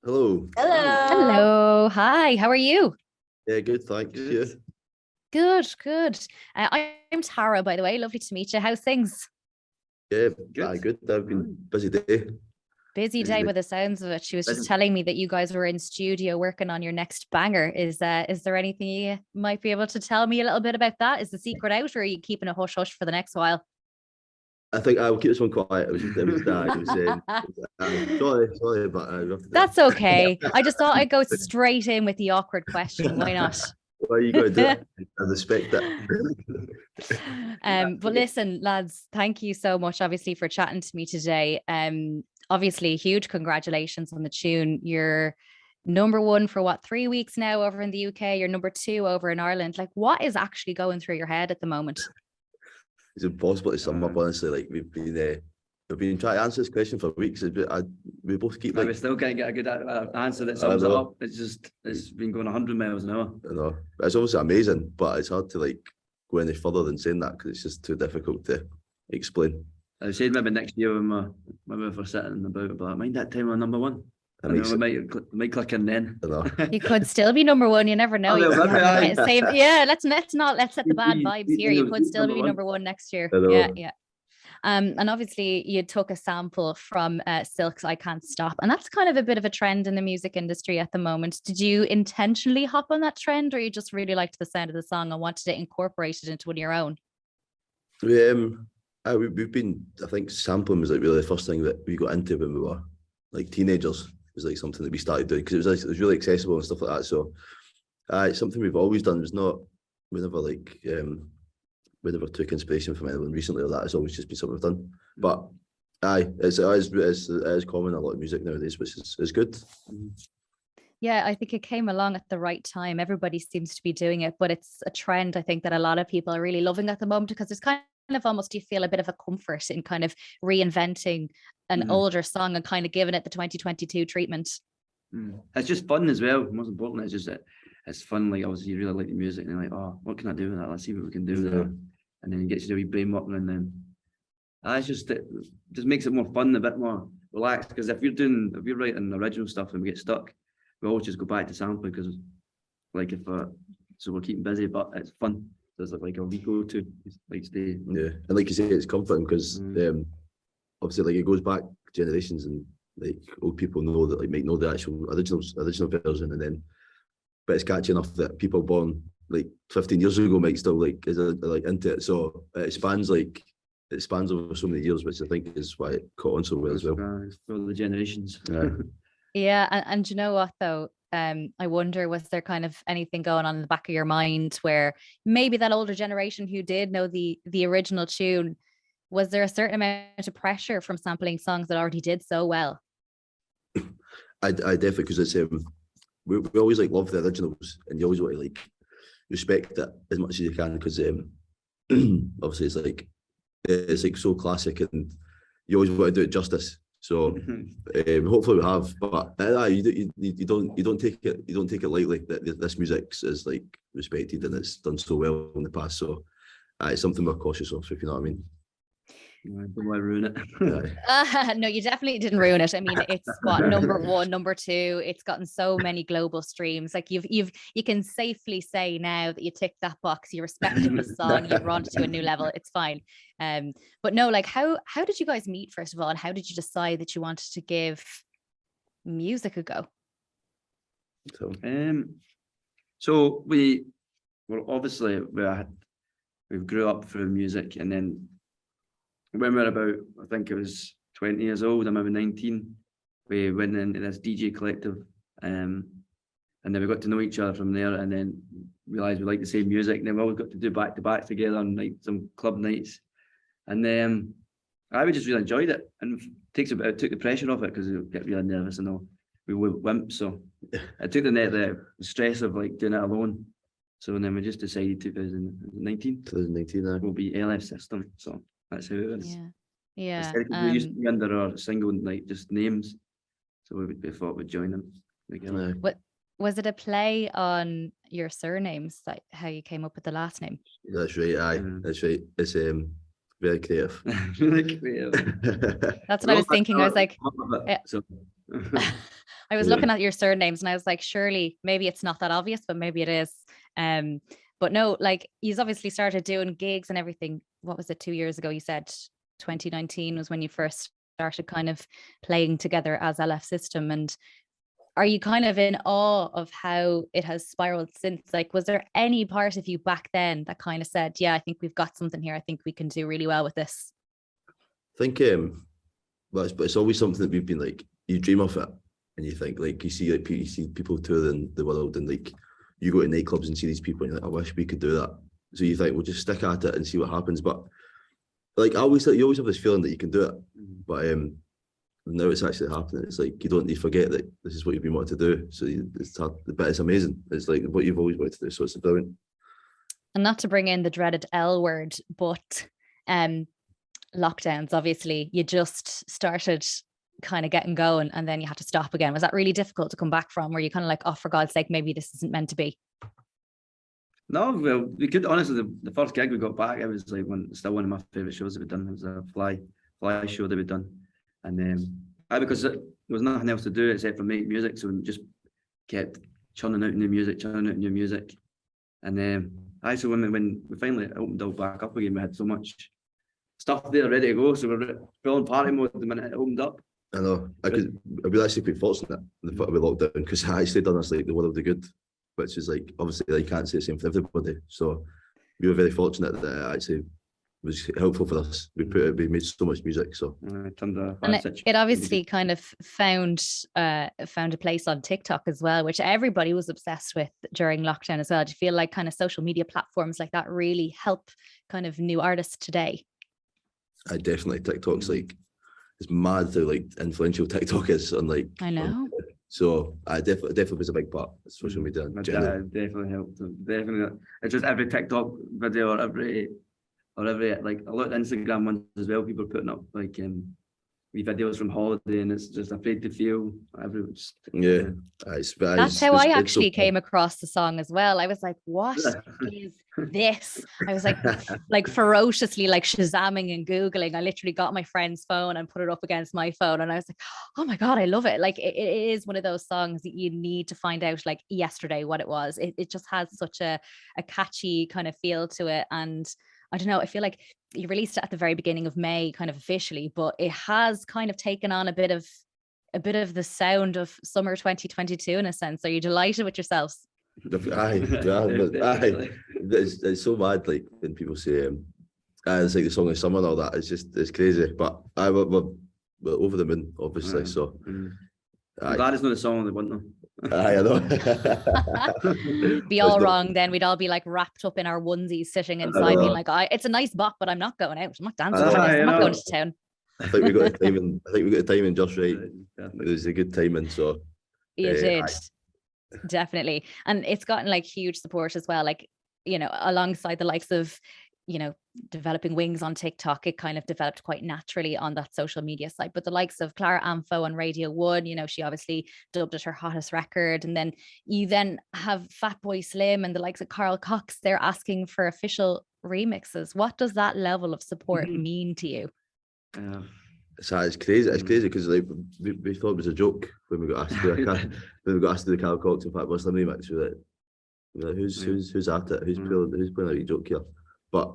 Hello. Hello. Hello. Hi. How are you? Yeah, good, thanks. Yeah. Good, good. I'm Tara, by the way. Lovely to meet you. How's things? Yeah, Good. good. I've been busy day. Busy Busy day day. by the sounds of it. She was just Busy. telling me that you guys were in studio working on your next banger. Is there anything you might be able to tell me a little bit about that? Is the secret out, or are you keeping a hush hush for the next while? I think I'll keep this one quiet. Sorry, but I have to do That's okay. I just thought I'd go straight in with the awkward question. Why not? Why you got to do it? I respect that. But listen, lads, thank you so much, obviously, for chatting to me today. Obviously, huge congratulations on the tune. You're number one for what, 3 weeks now over in the UK. You're number two over in Ireland. Like, what is actually going through your head at the moment? It's impossible to sum up, honestly. Like we've been trying to answer this question for weeks. We both keep We like, still can't get a good answer that sums it know. up. It's been going 100 miles an hour. I know. It's obviously amazing, but it's hard to like go any further than saying that because it's just too difficult to explain. I said maybe next year when we're sitting about, but mind that time we're number one. That I makes know we might click in then. I know. You could still be number one. You never know. Oh, You yeah, could maybe have the I- same. Yeah, let's set the bad We- vibes we- here. we You know could who's still be number one. number one next year. I know. Yeah, yeah. And obviously you took a sample from Silk's I Can't Stop. And that's kind of a bit of a trend in the music industry at the moment. Did you intentionally hop on that trend, or you just really liked the sound of the song and wanted to incorporate it into one of your own? We've been, I think sampling was like really the first thing that we got into when we were like teenagers. It was like something that we started doing because it was really accessible and stuff like that. So it's something we've always done. We never took inspiration from anyone recently or that. It's always just been something we've done. But it's common in a lot of music nowadays, which is good. Yeah, I think it came along at the right time. Everybody seems to be doing it, but it's a trend I think that a lot of people are really loving at the moment because there's kind of almost, you feel a bit of a comfort in kind of reinventing an older song and kind of giving it the 2022 treatment. It's just fun as well. Most important, it's just that it's fun. Like obviously you really like the music and you're like, oh, what can I do with that? Let's see what we can do with that. And then you get to do a wee brain work and then it just makes it more fun, a bit more relaxed. Because if you're writing original stuff and we get stuck, we always just go back to sampling because like so we're keeping busy, but it's fun. There's like a we go to like stay. Yeah, and like you say, it's comforting because obviously like it goes back generations and like old people know that like might know the actual original version, and then but it's catchy enough that people born like 15 years ago might still like like into it. So it spans over so many years, which I think is why it caught on so well as well. It's for the generations. Yeah, and you know what though? I wonder, was there kind of anything going on in the back of your mind where maybe that older generation who did know the original tune, was there a certain amount of pressure from sampling songs that already did so well? I definitely, because it's we always like love the originals, and you always want to like respect it as much as you can because obviously it's like so classic, and you always want to do it justice. So hopefully we have, but you don't take it lightly that this music is like respected and it's done so well in the past. So it's something we're cautious of, if you know what I mean. Don't want to ruin it. No, you definitely didn't ruin it. I mean, it's what, number one, number two. It's gotten so many global streams. Like you can safely say now that you tick that box. You respected the song. You brought it to a new level. It's fine. But no, like how did you guys meet first of all, and how did you decide that you wanted to give music a go? So we obviously we grew up through music, and then when we were about, I think it was 20 years old, I'm maybe 19, we went into this DJ collective, and then we got to know each other from there, and then realised we liked the same music, and then we always got to do back to back together on like some club nights, and then I just really enjoyed it, and it took the pressure off it because we get really nervous and all. We were wimps, so it took the stress of like doing it alone. So then we just decided 2019 will be LF System. So that's how it is. Yeah. We used to be under our single like just names, so we thought we'd join them together. What was it, a play on your surnames, like how you came up with the last name? That's right. That's right. It's very creative. Really creative. That's what I was thinking. I was like, So I was Yeah. looking at your surnames and I was like, surely maybe it's not that obvious, but maybe it is. But no, like he's obviously started doing gigs and everything. What was it, 2 years ago? You said 2019 was when you first started kind of playing together as LF System. And are you kind of in awe of how it has spiraled since? Like, was there any part of you back then that kind of said, yeah, I think we've got something here. I think we can do really well with this? I think but it's always something that we've been like, you dream of it and you think like, you see people touring the world and like you go to nightclubs and see these people and you're like, I wish we could do that. So you think we'll just stick at it and see what happens. But like you always have this feeling that you can do it. But now it's actually happening. It's like you forget that this is what you've been wanting to do. So but it's amazing. It's like what you've always wanted to do. So it's brilliant. And not to bring in the dreaded L word, but lockdowns, obviously, you just started kind of getting going and then you had to stop again. Was that really difficult to come back from? Were you kind of like, oh, for God's sake, maybe this isn't meant to be? No, well, we could honestly, the first gig we got back, it was like still one of my favourite shows that we've done. It was a fly show that we'd done. And because there was nothing else to do except for make music, so we just kept churning out new music. And so when we finally opened all back up again, we had so much stuff there ready to go, so we're still in party mode the minute it opened up. I know. I was actually quite fortunate in the lockdown because I actually done this like the world of good, which is like obviously you can't say the same for everybody. So we were very fortunate that it actually was helpful for us. We made so much music. So it obviously kind of found a place on TikTok as well, which everybody was obsessed with during lockdown as well. Do you feel like kind of social media platforms like that really help kind of new artists today? I definitely. TikTok's like, it's mad how like influential TikTok is on like. I know. So I definitely was a big part of social media. Definitely helped. Definitely, it's just every TikTok video or every like a lot of Instagram ones as well. People are putting up like wee videos from holiday, and it's just afraid to feel. That's how I actually came across the song as well. I was like, what is this? I was like ferociously like Shazamming and Googling. I literally got my friend's phone and put it up against my phone, and I was like, oh my God, I love it. Like it is one of those songs that you need to find out like yesterday what it was. It just has such a catchy kind of feel to it. And I don't know, I feel like you released it at the very beginning of May kind of officially, but it has kind of taken on a bit of the sound of summer 2022 in a sense. Are you delighted with yourselves? Aye. It's so mad like when people say it's like the song of summer and all that. It's crazy. But we're over the moon, obviously. So I'm glad it's not a song of the winter. I know. Be all wrong then. We'd all be like wrapped up in our onesies sitting inside being like, it's a nice bop, but I'm not going out. I'm not dancing. I'm not going to town. I think we got the timing just right. It was a good timing. So you did. Definitely. And it's gotten like huge support as well. Like, you know, alongside the likes of, you know, developing wings on TikTok, it kind of developed quite naturally on that social media side. But the likes of Clara Amfo on Radio 1, you know, she obviously dubbed it her hottest record. And then you then have Fatboy Slim and the likes of Carl Cox, they're asking for official remixes. What does that level of support mean to you? It's crazy. It's crazy because like we thought it was a joke when we got asked to do the Carl Cox and Fatboy Slim remix. We're like, who's at it? Who's playing a wee joke here? But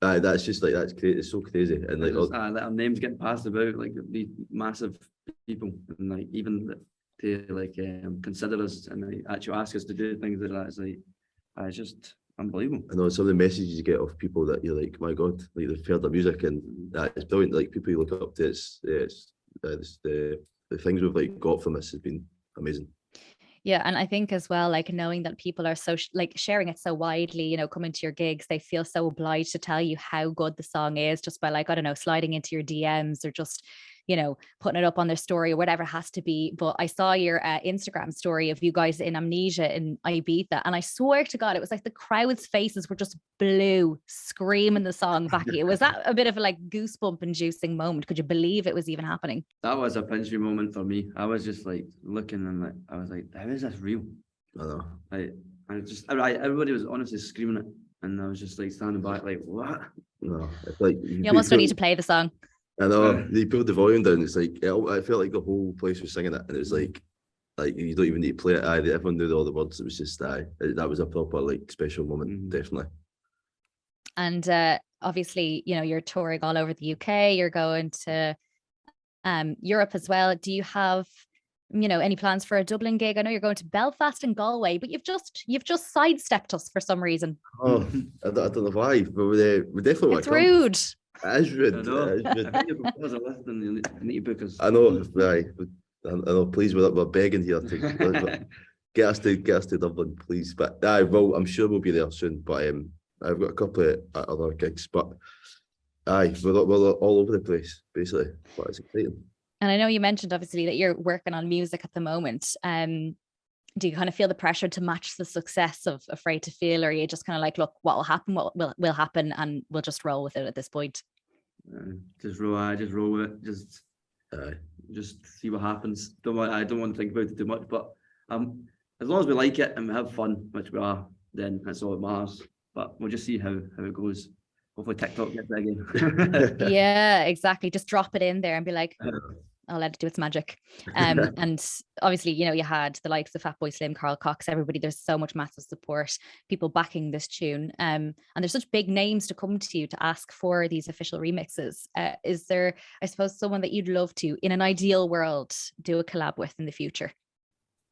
that's just like, that's crazy. It's so crazy. And like our names getting passed about, like these massive people, and like even to like consider us and like, actually ask us to do things like that. It's like it's just unbelievable. I know some of the messages you get of people that you're like, my God, like they've heard the music and it's brilliant. Like people you look up to, the things we've like got from this has been amazing. Yeah, and I think as well, like knowing that people are so like sharing it so widely, you know, coming to your gigs, they feel so obliged to tell you how good the song is just by like, I don't know, sliding into your DMs or just, you know, putting it up on their story or whatever it has to be. But I saw your Instagram story of you guys in Amnesia in Ibiza, and I swear to God, it was like the crowd's faces were just blue, screaming the song back at you. Was that a bit of a like goosebump inducing moment? Could you believe it was even happening? That was a pinch me moment for me. I was just like looking and like I was like, how is this real? I know. Everybody was honestly screaming it, and I was just like standing back like, what? No, it's like you almost don't need to play the song. I know they pulled the volume down. It's like I felt like the whole place was singing it, and it was like you don't even need to play it. Everyone knew all the words. It was just that was a proper like special moment, definitely. And obviously, you know, you're touring all over the UK. You're going to Europe as well. Do you have, you know, any plans for a Dublin gig? I know you're going to Belfast and Galway, but you've just sidestepped us for some reason. Oh, I don't know why, but we definitely want It's to come. rude. It is rude. I know. It is rude. I think if there's a list, then you need to book us. I know, right. I know, please, we're begging here to get us to Dublin, please. But I'm sure we'll be there soon. But I've got a couple of other gigs, but we're all over the place, basically. But it's exciting. And I know you mentioned obviously that you're working on music at the moment. Do you kind of feel the pressure to match the success of Afraid to Feel, or are you just kind of like, look, what will happen, what will happen, and we'll just roll with it at this point? Just roll with it. Just see what happens. I don't want to think about it too much, but as long as we like it and we have fun, which we are, then that's all that matters. But we'll just see how it goes. Hopefully TikTok gets big again. Yeah, exactly. Just drop it in there and be like, I'll let it do its magic. And obviously, you know, you had the likes of Fatboy Slim, Carl Cox, everybody. There's so much massive support, people backing this tune. And there's such big names to come to you to ask for these official remixes. Is there, I suppose, someone that you'd love to, in an ideal world, do a collab with in the future?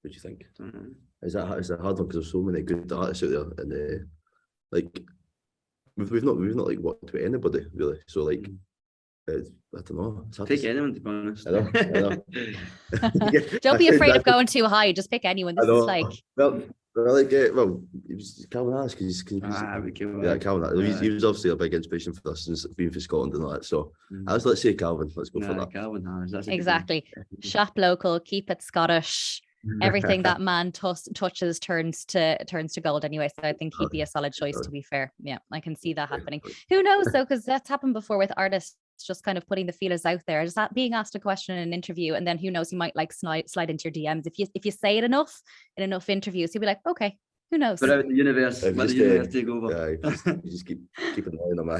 What do you think? Is that a hard one because there's so many good artists out there, and like we've not like worked with anybody really. So like. I don't know. Take anyone, to be honest. I know. Don't be afraid of going too high. Just pick anyone. This is like. Well, it was Calvin Harris because Calvin. He was obviously a big inspiration for us since being from Scotland and all that. So let's say Calvin. Let's go for that. Calvin Harris. That's exactly. Shop local. Keep it Scottish. Everything that man touches turns to gold anyway. So I think he'd be a solid choice, to be fair. Yeah, I can see that happening. Who knows though, because that's happened before with artists just kind of putting the feelers out there, just being asked a question in an interview, and then who knows, you might like slide into your DMs if you say it enough in enough interviews, you'll be like, okay, who knows? But out in the universe, let the universe take over. You just keep an eye on them.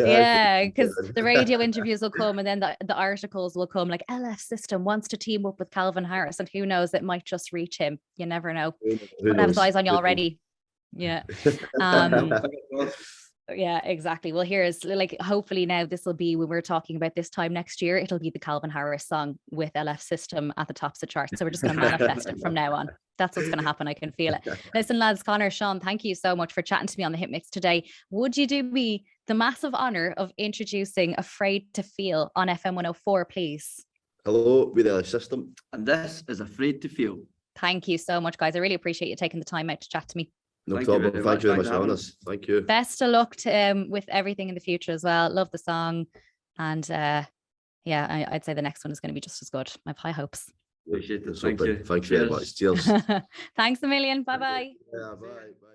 Yeah, because the radio interviews will come, and then the articles will come like LF System wants to team up with Calvin Harris, and who knows, it might just reach him. You never know. But have his eyes on you already. Yeah. Yeah, exactly. Well, here's like, hopefully now this will be, when we're talking about this time next year, it'll be the Calvin Harris song with LF System at the tops of the charts. So we're just going to manifest it from now on. That's what's going to happen. I can feel it. Listen, lads, Connor, Sean, thank you so much for chatting to me on the Hit Mix today. Would you do me the massive honor of introducing Afraid to Feel on FM 104, please? Hello, we're the LF System. And this is Afraid to Feel. Thank you so much, guys. I really appreciate you taking the time out to chat to me. No problem. Thank you very much for having us. Thank you. Best of luck to, with everything in the future as well. Love the song. And yeah, I'd say the next one is going to be just as good. I have high hopes. Appreciate it. Thank you very much. Cheers. Thanks a million. Bye-bye. Yeah, bye.